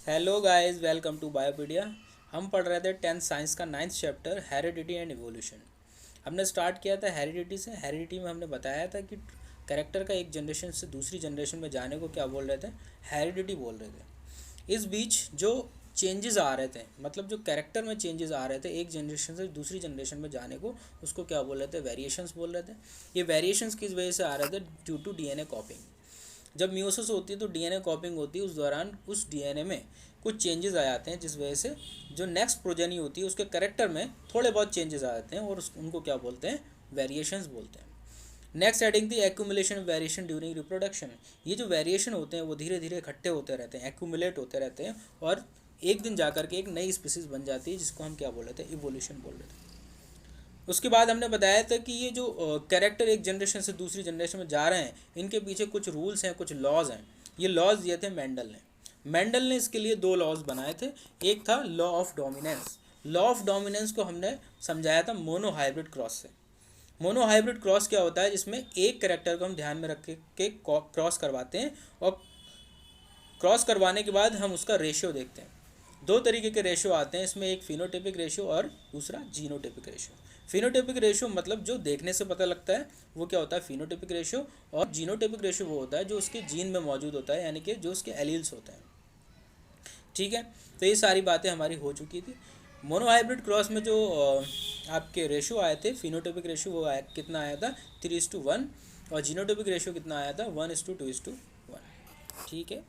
Hello guys, welcome to Biopedia. हम पढ़ रहे थे 10th साइंस का 9th chapter heredity and evolution. हमने स्टार्ट किया था हेरिडिटी से। हेरिडिटी में हमने बताया था कि कैरेक्टर का एक जनरेशन से दूसरी जनरेशन में जाने को क्या बोल रहे थे, हेरिडिटी बोल रहे थे। इस बीच जो चेंजेस आ रहे थे, मतलब जो कैरेक्टर में चेंजेस आ रहे थे एक जनरेशन से दूसरी जनरेशन में जाने को, उसको क्या बोल रहे थे, वेरिएशंस बोल रहे थे। ये वेरिएशंस किस वजह से आ रहे थे? Due to DNA copying. जब म्यूसिस होती है तो डीएनए कॉपिंग होती है, उस दौरान उस डीएनए में कुछ चेंजेस आ जाते हैं जिस वजह से जो नेक्स्ट प्रोजेनी होती है उसके करेक्टर में थोड़े बहुत चेंजेस आ जाते हैं और उनको क्या बोलते हैं, वेरिएशंस बोलते हैं। नेक्स्ट एडिंग दी एक्यूमुलेशन वेरिएशन ड्यूरिंग रिप्रोडक्शन। ये जो वेरिएशन होते हैं वो धीरे धीरे इकट्ठे होते रहते हैं, एक्यूमुलेट होते रहते हैं और एक दिन जाकर के एक नई स्पीसीज बन जाती है जिसको हम क्या बोल रहे थे, इवोल्यूशन बोल रहे थे। उसके बाद हमने बताया था कि ये जो कैरेक्टर एक जनरेशन से दूसरी जनरेशन में जा रहे हैं, इनके पीछे कुछ रूल्स हैं, कुछ लॉज हैं। ये लॉज दिए थे मेंडल ने इसके लिए दो लॉज बनाए थे। एक था law of dominance. Law of dominance को हमने समझाया था मोनोहाइब्रिड क्रॉस से। मोनोहाइब्रिड क्रॉस क्या होता है? जिसमें एक कैरेक्टर को हम ध्यान में रख के क्रॉस करवाते हैं और क्रॉस करवाने के बाद हम उसका रेशियो देखते हैं। दो तरीके के रेशियो आते हैं इसमें, एक फिनोटाइपिक रेशियो और दूसरा जीनोटाइपिक रेशियो। फिनोटाइपिक रेशियो मतलब जो देखने से पता लगता है वो क्या होता है, फिनोटाइपिक रेशियो। और जीनोटाइपिक रेशियो वो होता है जो उसके जीन में मौजूद होता है, यानी कि जो उसके एलील्स होते हैं। ठीक है, तो ये सारी बातें हमारी हो चुकी थी। मोनोहाइब्रिड क्रॉस में जो आपके रेशियो आए थे, फिनोटाइपिक रेशियो वो कितना आया था, 3:1। और जीनोटाइपिक रेशियो कितना आया था, 1:2:1। ठीक है,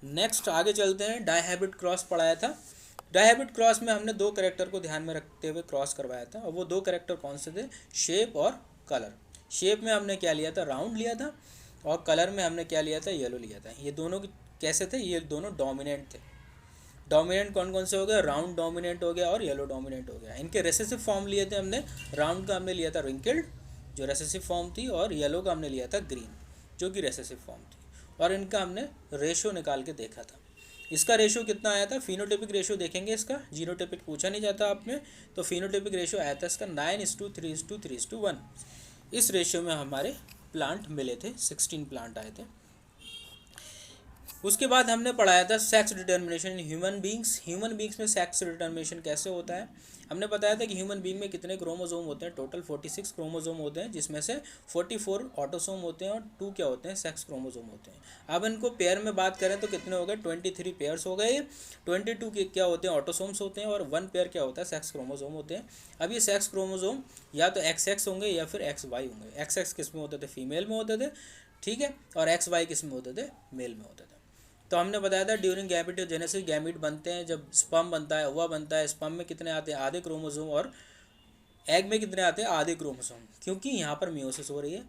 नेक्स्ट आगे चलते हैं। डायहाइब्रिड क्रॉस पढ़ाया था। डायहाइब्रिड क्रॉस में हमने दो कैरेक्टर को ध्यान में रखते हुए क्रॉस करवाया था और वो दो कैरेक्टर कौन से थे, शेप और कलर। शेप में हमने क्या लिया था, राउंड लिया था, और कलर में हमने क्या लिया था, येलो लिया था। ये दोनों कैसे थे, ये दोनों डोमिनेंट थे। डोमिनेंट कौन कौन से हो गए, राउंड डोमिनेंट हो गया और येलो डोमिनेंट हो गया। इनके रेसेसिव फॉर्म लिए थे हमने। राउंड का हमने लिया था रिंकल्ड जो रेसेसिव फॉर्म थी, और येलो का हमने लिया था ग्रीन जो कि रेसेसिव फॉर्म थी। और इनका हमने रेशियो निकाल के देखा था। इसका रेशियो कितना आया था, फिनोटाइपिक रेशियो देखेंगे इसका, जीनोटाइपिक पूछा नहीं जाता आप में, तो फिनोटाइपिक रेशियो आया था इसका 9:3:3:1। इस रेशियो में हमारे प्लांट मिले थे, 16 प्लांट आए थे। उसके बाद हमने पढ़ाया था sex determination in human beings. Human beings में सेक्स डिटर्मिनेशन कैसे होता है। हमने बताया था कि ह्यूमन बींग में कितने क्रोमोसोम होते हैं, टोटल 46 क्रोमोसोम होते हैं, जिसमें से 44 ऑटोसोम होते हैं और 2 क्या होते हैं, सेक्स क्रोमोसोम होते हैं। अब इनको पेयर में बात करें तो कितने हो गए, 23 पेयर्स हो गए। 22 के क्या होते हैं, ऑटोसोम्स होते हैं, और 1 पेयर क्या होता है, सेक्स क्रोमोसोम होते हैं। अब ये सेक्स क्रोमोसोम या तो XX होंगे या फिर XY होंगे। XX किस में होते थे, फीमेल में होते थे, ठीक है, और XY किस में होते थे, मेल में होते थे। तो हमने बताया था ड्यूरिंग गैमेटोजेनेसिस गैमीट बनते हैं, जब स्पर्म बनता है, ओवा बनता है। स्पर्म में कितने आते हैं, आधे क्रोमोसोम, और एग में कितने आते हैं, आधे क्रोमोसोम, क्योंकि यहाँ पर मियोसिस हो रही है।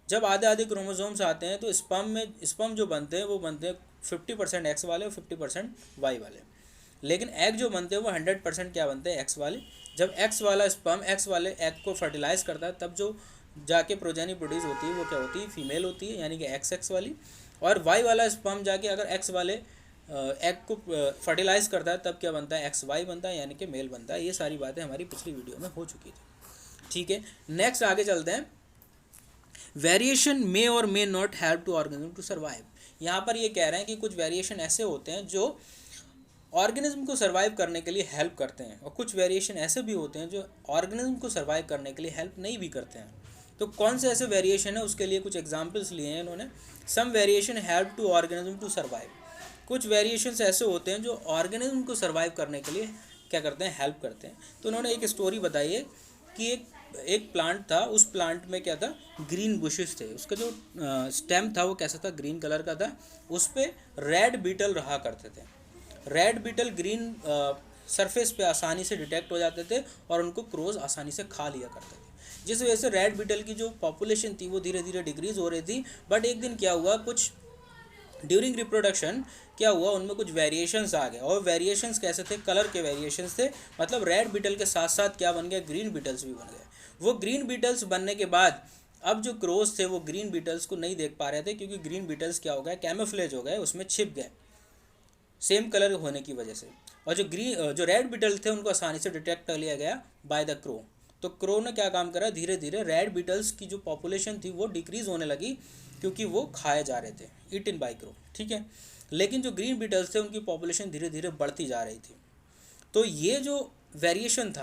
जब आधे आधे क्रोमोसोम्स आते हैं तो स्पर्म जो बनते हैं वो बनते हैं 50% एक्स वाले और 50% वाई वाले। लेकिन एग जो बनते हैं वो 100% क्या बनते हैं, एक्स वाले। जब एक्स वाला स्पर्म एक्स वाले एग को फर्टिलाइज करता है तब जो जाके प्रोजेनी प्रोड्यूस होती है वो क्या होती है, फीमेल होती है, यानी कि XX वाली। और वाई वाला स्पर्म जाके अगर एक्स वाले एग को फर्टिलाइज करता है तब क्या बनता है, XY बनता है, यानी कि मेल बनता है। ये सारी बातें हमारी पिछली वीडियो में हो चुकी थी। ठीक है, नेक्स्ट आगे चलते हैं। वेरिएशन मे और may not help to organism to survive. यहाँ पर ये कह रहे हैं कि कुछ वेरिएशन ऐसे होते हैं जो ऑर्गेनिज्म को सर्वाइव करने के लिए हेल्प करते हैं, और कुछ वेरिएशन ऐसे भी होते हैं जो ऑर्गेनिज्म को सर्वाइव करने के लिए हेल्प नहीं भी करते हैं। तो कौन से ऐसे वेरिएशन है, उसके लिए कुछ एग्जांपल्स लिए हैं इन्होंने। Some variation help to organism to survive. कुछ वेरिएशंस ऐसे होते हैं जो ऑर्गेनिज्म को सर्वाइव करने के लिए क्या करते हैं, हेल्प करते हैं। तो उन्होंने एक स्टोरी बताई है कि एक प्लांट था, उस प्लांट में क्या था, ग्रीन बुशेस थे। उसका जो स्टेम था वो कैसा था, ग्रीन कलर का था। उस पर रेड बीटल रहा करते थे। रेड बीटल ग्रीन सरफेस पे आसानी से डिटेक्ट हो जाते थे और उनको क्रोज आसानी से खा लिया करते थे, जिस वजह से रेड बीटल की जो पॉपुलेशन थी वो धीरे धीरे डिक्रीज हो रही थी। बट एक दिन क्या हुआ, कुछ ड्यूरिंग रिप्रोडक्शन क्या हुआ, उनमें कुछ वेरिएशंस आ गए। और वेरिएशंस कैसे थे, कलर के वेरिएशंस थे। मतलब रेड बीटल के साथ साथ क्या बन गया, ग्रीन बीटल्स भी बन गए। वो ग्रीन बीटल्स बनने के बाद अब जो क्रोज थे वो ग्रीन बीटल्स को नहीं देख पा रहे थे, क्योंकि ग्रीन बीटल्स क्या हो गए, कैमोफ्लेज हो गए, उसमें छिप गए सेम कलर होने की वजह से। और जो रेड बीटल थे उनको आसानी से डिटेक्ट कर लिया गया बाय द क्रो। तो क्रो ने क्या काम करा, धीरे धीरे रेड बीटल्स की जो पॉपुलेशन थी वो डिक्रीज होने लगी, क्योंकि वो खाए जा रहे थे, ईटन बाय क्रो। ठीक है, लेकिन जो ग्रीन बीटल्स थे उनकी पॉपुलेशन धीरे धीरे बढ़ती जा रही थी। तो ये जो वेरिएशन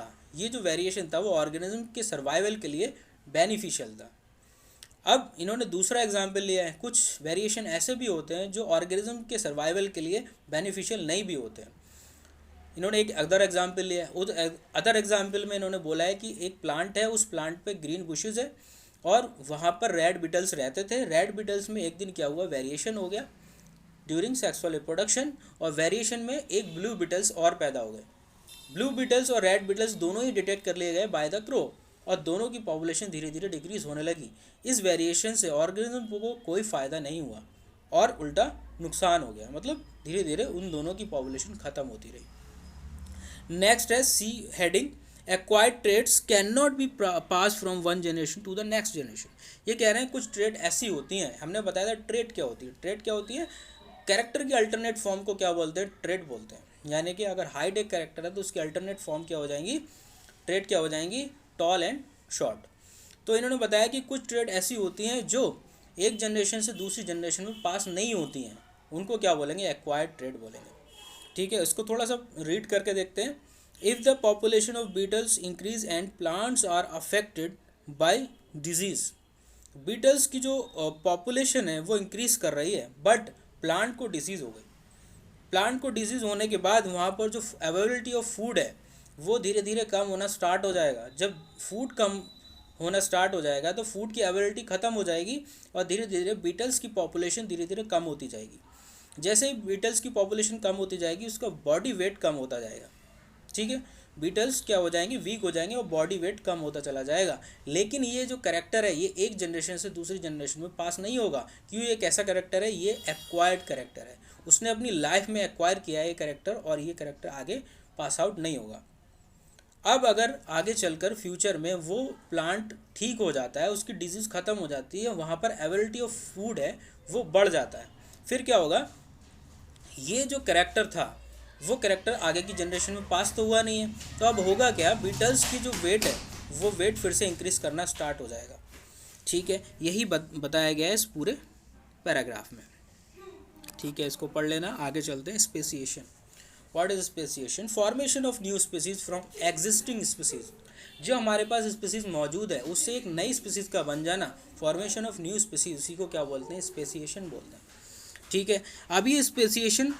था वो ऑर्गेनिज्म के सर्वाइवल के लिए बेनिफिशियल था। अब इन्होंने दूसरा एग्जाम्पल लिया है, कुछ वेरिएशन ऐसे भी होते हैं जो ऑर्गेनिज्म के सर्वाइवल के लिए बेनिफिशियल नहीं भी होते हैं। इन्होंने एक अदर एग्जाम्पल लिया है, उस अदर एग्जाम्पल में इन्होंने बोला है कि एक प्लांट है, उस प्लांट पे ग्रीन बुशेस है और वहाँ पर रेड बीटल्स रहते थे। रेड बीटल्स में एक दिन क्या हुआ, वेरिएशन हो गया ड्यूरिंग सेक्सुअल रिप्रोडक्शन, और वेरिएशन में एक ब्लू बीटल्स और पैदा हो गए। ब्लू बीटल्स और रेड बीटल्स दोनों ही डिटेक्ट कर लिए गए बाय द क्रो, और दोनों की पॉपुलेशन धीरे धीरे डिक्रीज होने लगी। इस वेरिएशन से ऑर्गेनिज्म को कोई फ़ायदा नहीं हुआ और उल्टा नुकसान हो गया, मतलब धीरे धीरे उन दोनों की पॉपुलेशन ख़त्म होती रही। नेक्स्ट है C heading, acquired traits can not be pass from one generation to the next generation. ये कह रहे हैं कुछ ट्रेड ऐसी होती हैं, हमने बताया था ट्रेड क्या होती है। ट्रेड क्या होती है, कैरेक्टर की अल्टरनेट फॉर्म को क्या बोलते हैं, ट्रेड बोलते हैं। यानी कि अगर हाइट एक कैरेक्टर है तो उसकी अल्टरनेट फॉर्म क्या हो जाएंगी, ट्रेड क्या हो जाएंगी, टॉल एंड शॉर्ट। तो इन्होंने बताया कि कुछ ट्रेड ऐसी होती हैं जो एक जनरेशन से दूसरी जनरेशन में पास नहीं होती हैं, उनको क्या बोलेंगे, एक्वायर्ड ट्रेड बोलेंगे। ठीक है, इसको थोड़ा सा रीड करके देखते हैं। If the population of beetles increase and plants are affected by disease, beetles की जो पॉपुलेशन है वो इंक्रीज कर रही है बट प्लांट को डिजीज़ हो गई। प्लांट को डिजीज़ होने के बाद वहाँ पर जो अवेलेबिलिटी ऑफ फूड है वो धीरे धीरे कम होना स्टार्ट हो जाएगा। जब फूड कम होना स्टार्ट हो जाएगा तो फूड की अवेलेबिलिटी ख़त्म हो जाएगी और धीरे धीरे बीटल्स की पॉपुलेशन धीरे धीरे कम होती जाएगी। जैसे ही बीटल्स की पॉपुलेशन कम होती जाएगी उसका बॉडी वेट कम होता जाएगा। ठीक है, बीटल्स क्या हो जाएंगे, वीक हो जाएंगे और बॉडी वेट कम होता चला जाएगा। लेकिन ये जो कैरेक्टर है ये एक जनरेशन से दूसरी जनरेशन में पास नहीं होगा। क्यों, ये कैसा कैरेक्टर है, ये एक्वायर्ड कैरेक्टर है। उसने अपनी लाइफ में एक्वायर किया है ये कैरेक्टर, और ये कैरेक्टर आगे पास आउट नहीं होगा। अब अगर आगे चलकर फ्यूचर में वो प्लांट ठीक हो जाता है, उसकी डिजीज़ ख़त्म हो जाती है, वहाँ पर अवेलेबिलिटी ऑफ फूड है वो बढ़ जाता है, फिर क्या होगा, ये जो कैरेक्टर था वो कैरेक्टर आगे की जनरेशन में पास तो हुआ नहीं है। तो अब होगा क्या, बीटल्स की जो वेट है वो वेट फिर से इंक्रीज़ करना स्टार्ट हो जाएगा। ठीक है, यही बताया गया है इस पूरे पैराग्राफ में। ठीक है, इसको पढ़ लेना। आगे चलते हैं, speciation. What is speciation, formation of new species from existing species. जो हमारे पास स्पीसीज मौजूद है उससे एक नई स्पीसीज का बन जाना, फॉर्मेशन ऑफ न्यू स्पीसीज, उसी को क्या बोलते हैं, स्पेसिएशन बोलते हैं। ठीक है, अब ये स्पेसिएशन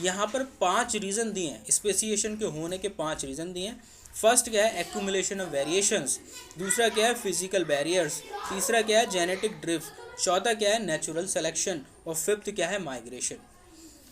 यहाँ पर 5 रीज़न दिए हैं, स्पेसिएशन के होने के 5 रीज़न दिए हैं। फर्स्ट क्या है, एक्यूमुलेशन ऑफ वेरिएशंस। दूसरा क्या है, फिजिकल बैरियर्स। तीसरा क्या है, जेनेटिक ड्रिफ्ट। चौथा क्या है, नेचुरल सेलेक्शन। और फिफ्थ क्या है, माइग्रेशन।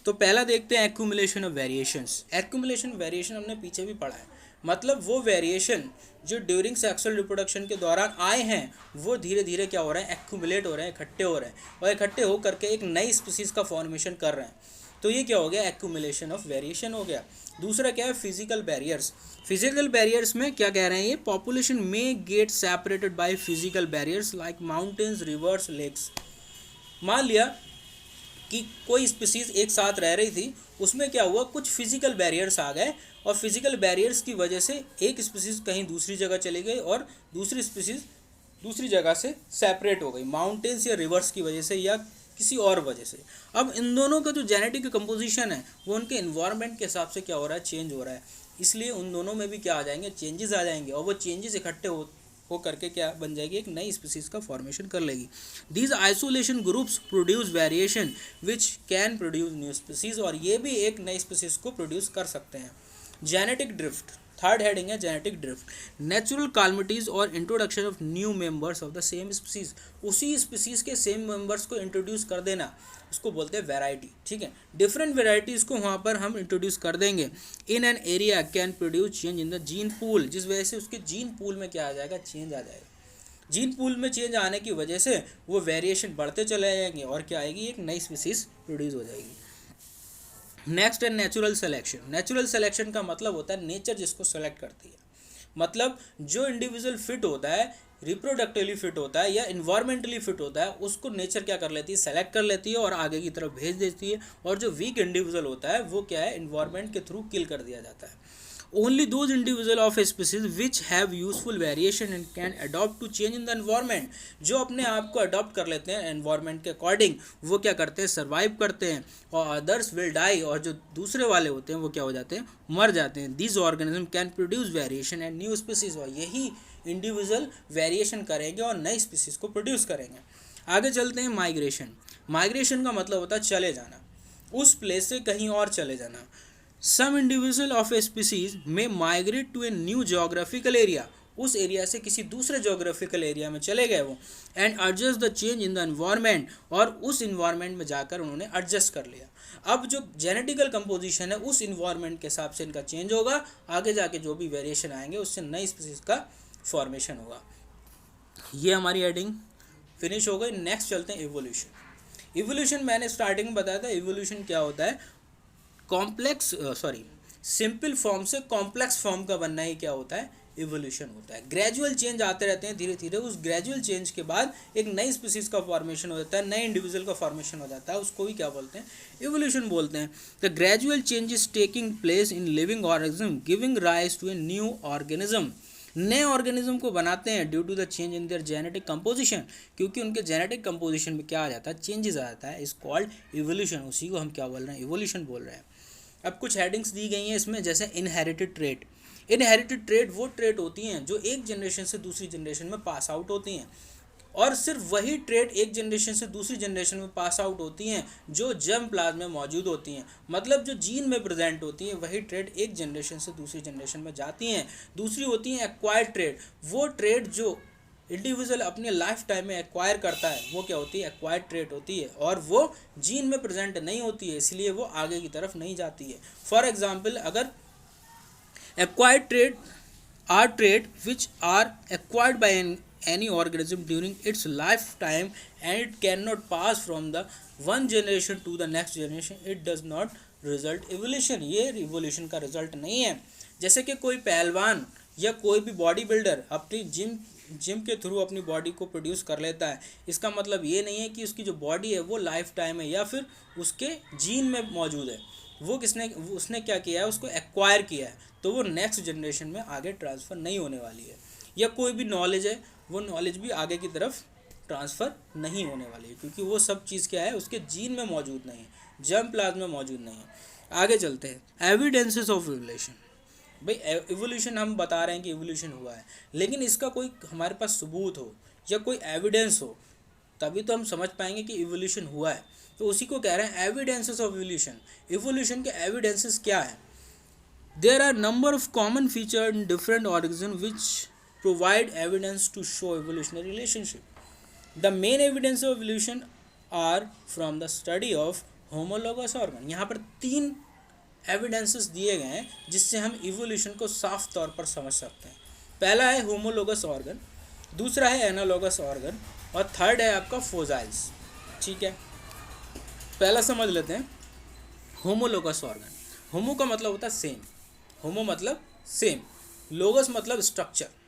तो पहला देखते हैं accumulation of variations. Accumulation variation हमने पीछे भी पढ़ा है, मतलब वो वेरिएशन जो ड्यूरिंग सेक्सुअल रिप्रोडक्शन के दौरान आए हैं वो धीरे धीरे क्या हो रहे हैं, एक्यूमुलेट हो रहे हैं, इकट्ठे हो रहे हैं, और इकट्ठे हो करके एक नई स्पीसीज का फॉर्मेशन कर रहे हैं। तो ये क्या हो गया, एक्यूमुलेशन ऑफ वेरिएशन हो गया। दूसरा क्या है, फिजिकल बैरियर्स। फिजिकल बैरियर्स में क्या कह रहे हैं, ये पॉपुलेशन में get separated by physical barriers like mountains, rivers, lakes. मान लिया कि कोई स्पीसीज एक साथ रह रही थी, उसमें क्या हुआ, कुछ फिजिकल बैरियर्स आ गए और फिजिकल बैरियर्स की वजह से एक स्पीसीज कहीं दूसरी जगह चली गई और दूसरी स्पीसीज दूसरी जगह से सेपरेट हो गई, माउंटेन्स या रिवर्स की वजह से या किसी और वजह से। अब इन दोनों का जो जेनेटिक कंपोजिशन है वो उनके इन्वायरमेंट के हिसाब से क्या हो रहा है, चेंज हो रहा है। इसलिए उन दोनों में भी क्या आ जाएंगे, चेंजेस आ जाएंगे, और वो चेंजेस इकट्ठे हो करके क्या बन जाएगी, एक नई स्पीसीज का फॉर्मेशन कर लेगी। These isolation groups produce variation which can produce new species, और ये भी एक नई स्पीसीज को प्रोड्यूस कर सकते हैं। जेनेटिक ड्रिफ्ट, थर्ड हेडिंग है जेनेटिक ड्रिफ्ट। नेचुरल कालमिटीज और introduction of new members of the same species, उसी स्पीसीज के सेम मेंबर्स को इंट्रोड्यूस कर देना, उसको बोलते हैं वैरायटी। ठीक है, डिफरेंट वेराइटीज़ को वहाँ पर हम इंट्रोड्यूस कर देंगे। In an area can produce change in the gene pool, जिस वजह से उसके जीन पूल में क्या आ जाएगा, चेंज आ जाएगा। जीन पूल में चेंज आने की वजह से वो वेरिएशन बढ़ते चले जाएंगे और क्या आएगी, एक नई स्पीसीज प्रोड्यूस हो जाएगी। नेक्स्ट है नेचुरल सिलेक्शन। नेचुरल सिलेक्शन का मतलब होता है नेचर जिसको सेलेक्ट करती है, मतलब जो इंडिविजुअल फिट होता है, रिप्रोडक्टिवली फिट होता है या इन्वायरमेंटली फिट होता है, उसको नेचर क्या कर लेती है, सेलेक्ट कर लेती है और आगे की तरफ भेज देती है। और जो वीक इंडिविजुअल होता है वो क्या है, इन्वायरमेंट के थ्रू किल कर दिया जाता है। Only those individual of a species which have useful variation and can adopt to change in the environment, जो अपने आप को अडॉप्ट कर लेते हैं एनवायरनमेंट के अकॉर्डिंग, वो क्या करते हैं, सर्वाइव करते हैं, और अदर्स विल डाई, और जो दूसरे वाले होते हैं वो क्या हो जाते हैं, मर जाते हैं। This organism can produce variation and new species, और यही इंडिविजुअल वेरिएशन करेंगे और नई स्पीसीज को प्रोड्यूस करेंगे। आगे चलते हैं। माइग्रेशन। माइग्रेशन का मतलब होता है चले जाना, उस प्लेस से कहीं और चले जाना। Some individual of a species में migrate to a new geographical area, उस एरिया से किसी दूसरे जोग्राफिकल एरिया में चले गए वो, and adjust the change in the environment, और उस इन्वायरमेंट में जाकर उन्होंने एडजस्ट कर लिया। अब जो जेनेटिकल कंपोजिशन है उस इन्वायरमेंट के हिसाब से इनका चेंज होगा, आगे जाके जो भी वेरिएशन आएंगे उससे नई स्पीसीज का फॉर्मेशन होगा। ये हमारी हेडिंग फिनिश हो गई। नेक्स्ट चलते हैं इवोल्यूशन। इवोल्यूशन मैंने स्टार्टिंग में बताया था, इवोल्यूशन क्या होता है, सिंपल फॉर्म से कॉम्प्लेक्स फॉर्म का बनना ही क्या होता है, इवोल्यूशन होता है। ग्रेजुअल चेंज आते रहते हैं धीरे धीरे, उस ग्रेजुअल चेंज के बाद एक नई स्पीसीज का फॉर्मेशन हो जाता है, नए इंडिविजुअल का फॉर्मेशन हो जाता है, उसको भी क्या बोलते हैं, इवोल्यूशन बोलते हैं। The gradual change is taking place in living organism giving rise to a new organism, नए ऑर्गेनिज्म को बनाते हैं due to the change in their genetic composition, क्योंकि उनके जेनेटिक कंपोजिशन में क्या आ जाता है, चेंजेस आ जाता है, इज कॉल्ड इवोल्यूशन, उसी को हम क्या बोल रहे हैं, इवोल्यूशन बोल रहे हैं। अब कुछ हेडिंग्स दी गई हैं इसमें, जैसे इनहेरिटेड ट्रेट। इनहेरिटेड ट्रेट वो ट्रेट होती हैं जो एक जनरेशन से दूसरी जनरेशन में पास आउट होती हैं, और सिर्फ वही ट्रेट एक जनरेशन से दूसरी जनरेशन में पास आउट होती हैं जो जर्म प्लाज्म में मौजूद होती हैं, मतलब जो जीन में प्रेजेंट होती हैं वही ट्रेट एक जनरेशन से दूसरी जनरेशन में जाती हैं। दूसरी होती हैं एक्वायर्ड ट्रेट, वो ट्रेट जो इंडिविजुअल अपने लाइफ टाइम में एक्वायर करता है वो क्या होती है, एक्वायर्ड ट्रेट होती है, और वो जीन में प्रेजेंट नहीं होती है, इसलिए वो आगे की तरफ नहीं जाती है। फॉर एग्जाम्पल, अगर acquired trait or trait which are acquired by any organism during its lifetime and it cannot pass from the one generation to the next generation, it does not result evolution, ये evolution का result नहीं है। जैसे कि कोई पहलवान या कोई भी बॉडी बिल्डर अपनी जिम के थ्रू अपनी बॉडी को प्रोड्यूस कर लेता है, इसका मतलब ये नहीं है कि उसकी जो बॉडी है वो लाइफ टाइम है या फिर उसके जीन में मौजूद है, उसने क्या किया है, उसको एक्वायर किया है, तो वो नेक्स्ट जनरेशन में आगे ट्रांसफ़र नहीं होने वाली है। या कोई भी नॉलेज है, वो नॉलेज भी आगे की तरफ ट्रांसफ़र नहीं होने वाली है, क्योंकि वो सब चीज़ क्या है, उसके जीन में मौजूद नहीं है, जर्म प्लाज्म में मौजूद नहीं है। आगे चलते हैं। Evidences of evolution. भाई इवोल्यूशन हम बता रहे हैं कि इवोल्यूशन हुआ है, लेकिन इसका कोई हमारे पास सबूत हो या कोई एविडेंस हो, तभी तो हम समझ पाएंगे कि इवोल्यूशन हुआ है। तो उसी को कह रहे हैं एविडेंसेस ऑफ इवोल्यूशन। इवोल्यूशन के एविडेंसेस क्या है? There are number of common feature in different organism which provide evidence to show evolutionary relationship. The main evidence of evolution are from the study of homologous organ. यहाँ पर 3 evidences दिए गए हैं जिससे हम इवोल्यूशन को साफ तौर पर समझ सकते हैं। पहला है होमोलोगस ऑर्गन, दूसरा है एनालोगस ऑर्गन, और थर्ड है आपका फोसाइल्स। ठीक है, पहला समझ लेते हैं होमोलोगस ऑर्गन। होमो का मतलब होता है सेम, होमो मतलब सेम, लोगस मतलब स्ट्रक्चर।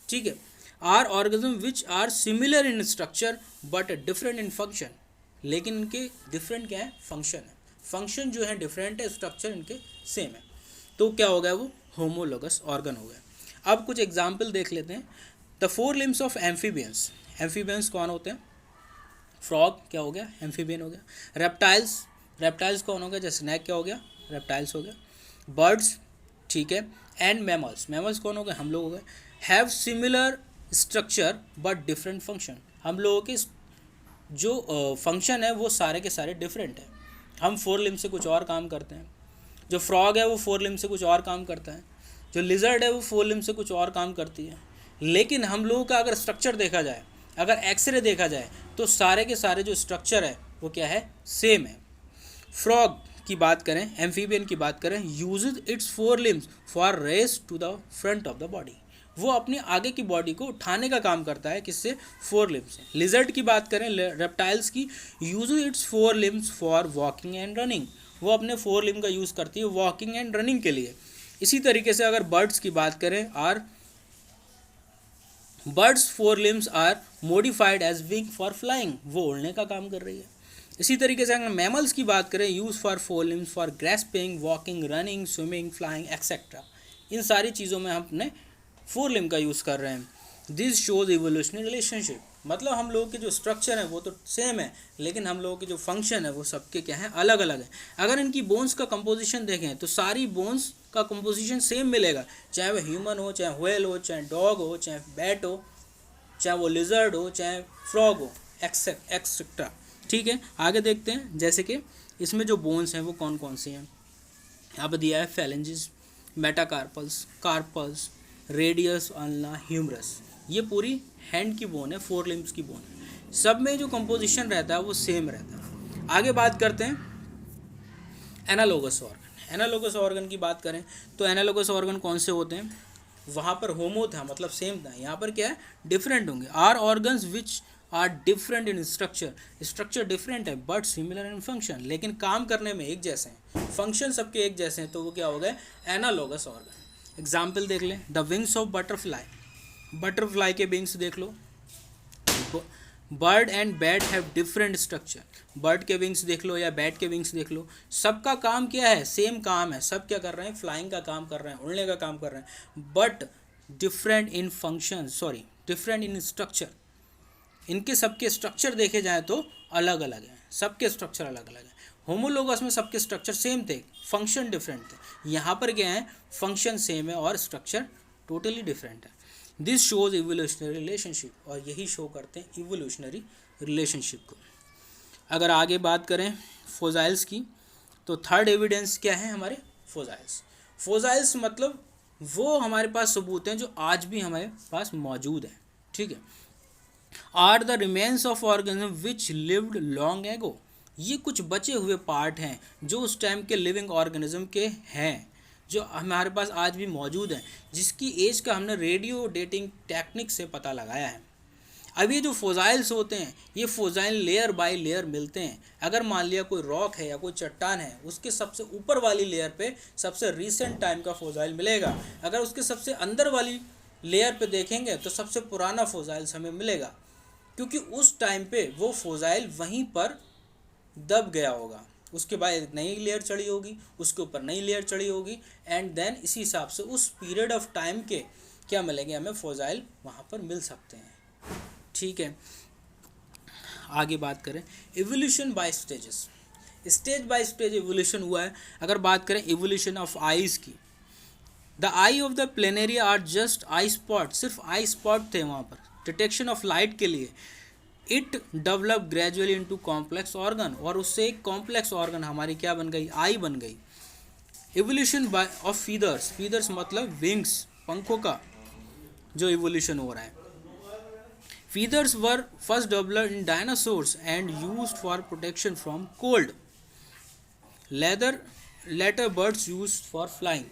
ठीक है, are organism which are similar in structure but different in function, लेकिन इनके डिफरेंट क्या है, फंक्शन है, फंक्शन जो है डिफरेंट है, स्ट्रक्चर इनके सेम है, तो क्या हो गया, वो होमोलोगस ऑर्गन हो गया। अब कुछ एग्जाम्पल देख लेते हैं। The 4 limbs of amphibians. Amphibians कौन होते हैं? फ्रॉग क्या हो गया, एम्फीबियन हो गया। रेप्टाइल्स, रेप्टाइल्स कौन हो गया, जैसे स्नैक क्या हो गया, रेप्टाइल्स हो गया। बर्ड्स, ठीक है, एंड मैमल्स, मैमल्स कौन हो गए, हम लोग हो गए। Have similar structure but different function, हम लोगों के जो फंक्शन है वो सारे के सारे डिफरेंट है। हम 4 लिम्ब से कुछ और काम करते हैं, जो फ्रॉग है वो 4 लिम्ब से कुछ और काम करता है, जो लिजर्ड है वो 4 लिम्ब से कुछ और काम करती है। लेकिन हम लोगों का अगर स्ट्रक्चर देखा जाए, अगर एक्सरे देखा जाए, तो सारे के सारे जो स्ट्रक्चर है वो क्या है, सेम है। फ्रॉग की बात करें, एम्फीबियन की बात करें, uses its 4 limbs for raise to the front of the body, वो अपनी आगे की बॉडी को उठाने का काम करता है, किससे, 4 लिम्स से। लिजर्ड की बात करें, रेप्टाइल्स की, usage its 4 limbs for walking and running, वो अपने 4 लिम्ब का यूज़ करती है वॉकिंग एंड रनिंग के लिए। इसी तरीके से अगर बर्ड्स की बात करें, birds 4 limbs are modified as wing for flying, वो उड़ने का काम कर रही है। इसी तरीके से अगर मैमल्स की बात करें, use for 4 limbs for grasping, walking, running, swimming, flying etcetera. इन सारी चीज़ों में हम अपने फोर लिम्ब का यूज़ कर रहे हैं। दिस शोज इवोल्यूशनरी रिलेशनशिप, मतलब हम लोगों के जो स्ट्रक्चर है वो तो सेम है, लेकिन हम लोगों के जो फंक्शन है वो सबके क्या है, अलग अलग है। अगर इनकी बोन्स का कंपोजिशन देखें तो सारी बोन्स का कंपोजिशन सेम मिलेगा, चाहे वो ह्यूमन हो, चाहे व्हेल हो, चाहे डॉग हो, चाहे बैट हो, चाहे वो लिजर्ड हो, चाहे फ्रॉग हो, एक्सेट्रा। ठीक है, आगे देखते हैं। जैसे कि इसमें जो बोन्स हैं वो कौन कौन सी हैं, यहाँ पर दिया है phalanges, metacarpals, carpals, radius, ulna, humerus. ये पूरी हैंड की बोन है, फोर लिम्स की बोन है। सब में जो कंपोजिशन रहता है वो सेम रहता है। आगे बात करते हैं एनालोगस ऑर्गन। एनालोगस ऑर्गन की बात करें तो एनालोगस ऑर्गन कौन से होते हैं, वहाँ पर होमो था मतलब सेम था, यहाँ पर क्या है, डिफरेंट होंगे। Are organs which are different in structure, structure different है बट सिमिलर इन फंक्शन, लेकिन काम करने में एक जैसे हैं, फंक्शन सबके एक जैसे हैं, तो वो क्या हो गए, एनालोगस ऑर्गन। एग्जाम्पल देख लें, the wings of butterfly, butterfly के विंग्स देख लो। Bird and bat have different structure, bird के विंग्स देख लो या बैट के विंग्स देख लो, सबका काम क्या है, सेम काम है, सब क्या कर रहे हैं, फ्लाइंग का काम कर रहे हैं, उड़ने का काम कर रहे हैं, but different in function, sorry different in structure. इनके सबके स्ट्रक्चर देखे जाए तो अलग अलग हैं, सबके स्ट्रक्चर अलग अलग हैं। होमोलोगस में सबके स्ट्रक्चर सेम थे, फंक्शन डिफरेंट थे। यहाँ पर क्या है, फंक्शन सेम है और स्ट्रक्चर टोटली डिफरेंट है। दिस शोज इवोल्यूशनरी रिलेशनशिप, और यही शो करते हैं इवोल्यूशनरी रिलेशनशिप को। अगर आगे बात करें फोजाइल्स की, तो थर्ड एविडेंस क्या है हमारे, फोजाइल्स। फोजाइल्स मतलब वो हमारे पास सबूत हैं जो आज भी हमारे पास मौजूद हैं। ठीक है, are the remains of organism which lived long ago, ये कुछ बचे हुए पार्ट हैं जो उस टाइम के लिविंग ऑर्गेनिज्म के हैं, जो हमारे पास आज भी मौजूद हैं, जिसकी एज का हमने रेडियो डेटिंग टेक्निक से पता लगाया है। अब ये जो फोजाइल्स होते हैं, ये फोजाइल लेयर बाय लेयर मिलते हैं। अगर मान लिया कोई रॉक है या कोई चट्टान है, उसके सबसे ऊपर वाली लेयर पे सबसे रीसेंट टाइम का फोजाइल मिलेगा, अगर उसके सबसे अंदर वाली लेयर पे देखेंगे तो सबसे पुराना फोजाइल्स हमें मिलेगा, क्योंकि उस टाइम पे वो फोजाइल वहीं पर दब गया होगा, उसके बाद एक नई लेयर चढ़ी होगी, उसके ऊपर नई लेयर चढ़ी होगी, एंड देन इसी हिसाब से उस पीरियड ऑफ टाइम के क्या मिलेंगे हमें, फोजाइल वहाँ पर मिल सकते हैं। ठीक है, आगे बात करें evolution by stages, stage by stage evolution हुआ है। अगर बात करें इवोल्यूशन ऑफ आईज की, the eye of the planaria are just eye spot, सिर्फ आई स्पॉट थे वहाँ पर डिटेक्शन ऑफ लाइट के लिए। It develop gradually into complex organ, और उससे एक कॉम्प्लेक्स ऑर्गन हमारी क्या बन गई, आई बन गई। Evolution by of feathers, feathers मतलब विंग्स, पंखों का जो इवोल्यूशन हो रहा है। Feathers were first developed in dinosaurs and used for protection from cold, later birds used for flying.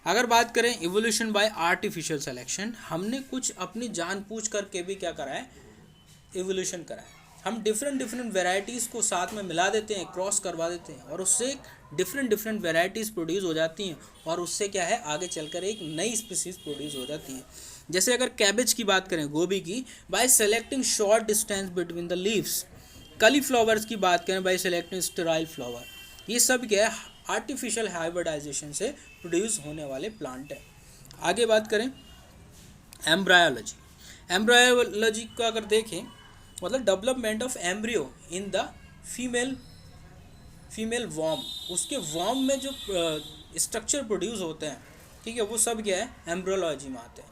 अगर बात करें इवोल्यूशन बाय आर्टिफिशियल सिलेक्शन, हमने कुछ अपनी जान पूछ करके भी क्या करा है, इवोल्यूशन करा है। हम डिफरेंट वेराइटीज़ को साथ में मिला देते हैं, क्रॉस करवा देते हैं, और उससे डिफरेंट वेराइटीज़ प्रोड्यूस हो जाती हैं, और उससे क्या है, आगे चलकर एक नई स्पीसीज प्रोड्यूस हो जाती है। जैसे अगर कैबेज की बात करें, गोभी की, by selecting short distance between the leaves. Cauliflowers की बात करें, बाय सेलेक्टिंग स्टेराइल फ्लावर। ये सब क्या है, आर्टिफिशियल हाइब्रिडाइजेशन से प्रोड्यूस होने वाले प्लांट है। आगे बात करें एम्ब्रायोलॉजी, एम्ब्रायोलॉजी का अगर देखें मतलब development of embryo in the female worm, उसके वॉर्म में जो स्ट्रक्चर प्रोड्यूस होते हैं, ठीक है, वो सब क्या है, एम्ब्रियोलॉजी में आते हैं।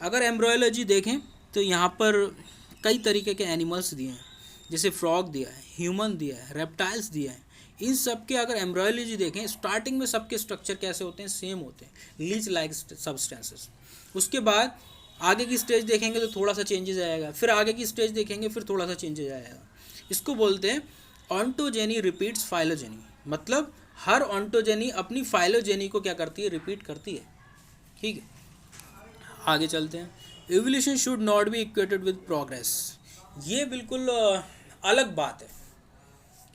अगर एम्ब्रियोलॉजी देखें तो यहाँ पर कई तरीके के एनिमल्स दिए हैं, जैसे फ्रॉग दिया है, ह्यूमन दिया है, रेप्टाइल्स दिया है। इन सब के अगर एम्ब्रियोलॉजी देखें, स्टार्टिंग में सबके स्ट्रक्चर कैसे होते हैं, सेम होते हैं, लीच लाइक सब्सटेंसेस। उसके बाद आगे की स्टेज देखेंगे तो थोड़ा सा चेंजेस आएगा, फिर आगे की स्टेज देखेंगे फिर थोड़ा सा चेंजेस आएगा। इसको बोलते हैं ऑन्टोजेनी रिपीट्स फाइलोजेनी, मतलब हर ऑन्टोजेनी अपनी फाइलोजेनी को क्या करती है, रिपीट करती है। ठीक है, आगे चलते हैं। Evolution should not be equated with progress, ये बिल्कुल अलग बात है,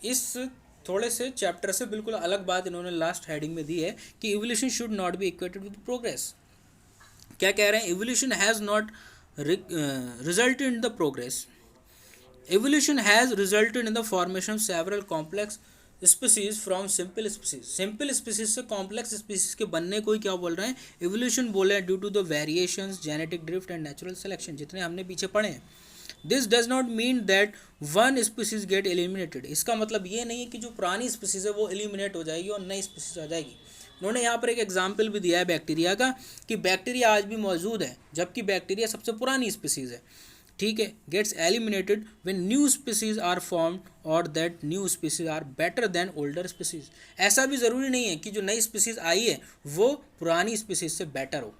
इस थोड़े से चैप्टर से बिल्कुल अलग बात इन्होंने लास्ट हेडिंग में दी है कि evolution should not be equated with progress. क्या कह रहे हैं, evolution has not resulted in the progress, evolution has resulted in the formation of several complex species from simple species, simple species से complex species के बनने को ही क्या बोल रहे हैं, इवोल्यूशन बोले हैं, due to the variations, genetic drift and natural selection, जितने हमने पीछे पढ़े हैं। This does not mean that one species get eliminated, इसका मतलब ये नहीं है कि जो पुरानी स्पीसीज है वो एलिमिनेट हो जाएगी और नई स्पीसीज आ जाएगी। उन्होंने यहाँ पर एक एग्जाम्पल भी दिया है बैक्टीरिया का, कि बैक्टीरिया आज भी मौजूद है, जबकि बैक्टीरिया सबसे पुरानी स्पीसीज है, ठीक है, gets eliminated when new species are formed और that new species are better than older species. ऐसा भी ज़रूरी नहीं है कि जो नई स्पीसीज आई है वो पुरानी स्पीसीज से बेटर हो,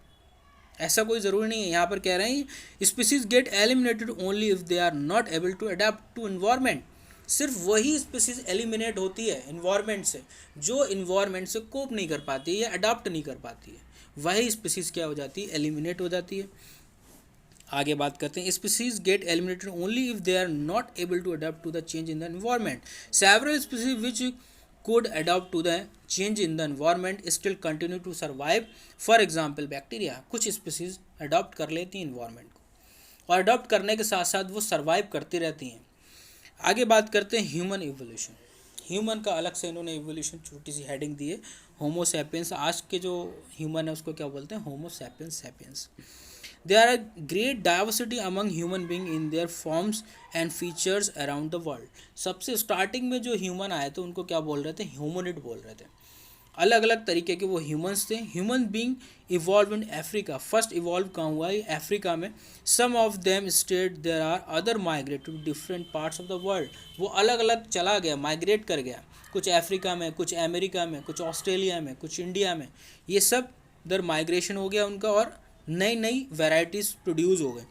ऐसा कोई ज़रूरी नहीं है। यहाँ पर कह रहे हैं species get eliminated only if they are not able to adapt to environment, सिर्फ वही स्पीसीज एलिमिनेट होती है इन्वायरमेंट से जो इन्वायरमेंट से कोप नहीं कर पाती है या अडाप्ट नहीं कर पाती है, वही स्पीसीज क्या हो जाती है, एलिमिनेट हो जाती है। आगे बात करते हैं, species get eliminated only if they are not able to adapt to the change in the environment. Several species which could adapt to the change in the environment still continue to survive, for example bacteria, कुछ species adopt कर लेती हैं environment को और adopt करने के साथ साथ वो सर्वाइव करती रहती हैं। आगे बात करते हैं ह्यूमन इवोल्यूशन, ह्यूमन का अलग से इन्होंने इवोल्यूशन छोटी सी हेडिंग दी है, होमो सैपियंस, आज के जो ह्यूमन है उसको क्या बोलते हैं, homo sapiens sapiens. There are a great diversity among human beings in their forms and features around the world। सबसे स्टार्टिंग में जो ह्यूमन आए थे उनको क्या बोल रहे थे, ह्यूमनिड बोल रहे थे, अलग अलग तरीके के वो ह्यूमंस थे। Human being evolve in Africa, first evolve कहाँ हुआ है, अफ्रीका में। Some of them state there are other migrate to different parts of the world, वो अलग अलग चला गया, माइग्रेट कर गया, कुछ अफ्रीका में, कुछ अमेरिका में, कुछ ऑस्ट्रेलिया में, कुछ इंडिया में, ये सब इधर माइग्रेशन हो गया उनका और नई नई वेराइटीज़ प्रोड्यूस हो गए।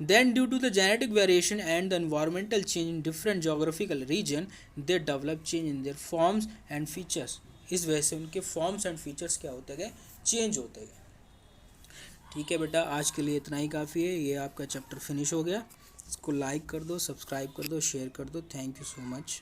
Then due to the genetic variation and the environmental change in different geographical region they develop change in their forms and features, इस वजह से उनके फॉर्म्स एंड फीचर्स क्या होते गए, चेंज होते गए। ठीक है बेटा, आज के लिए इतना ही काफ़ी है, ये आपका चैप्टर फिनिश हो गया। इसको लाइक कर दो, सब्सक्राइब कर दो, शेयर कर दो। Thank you so much.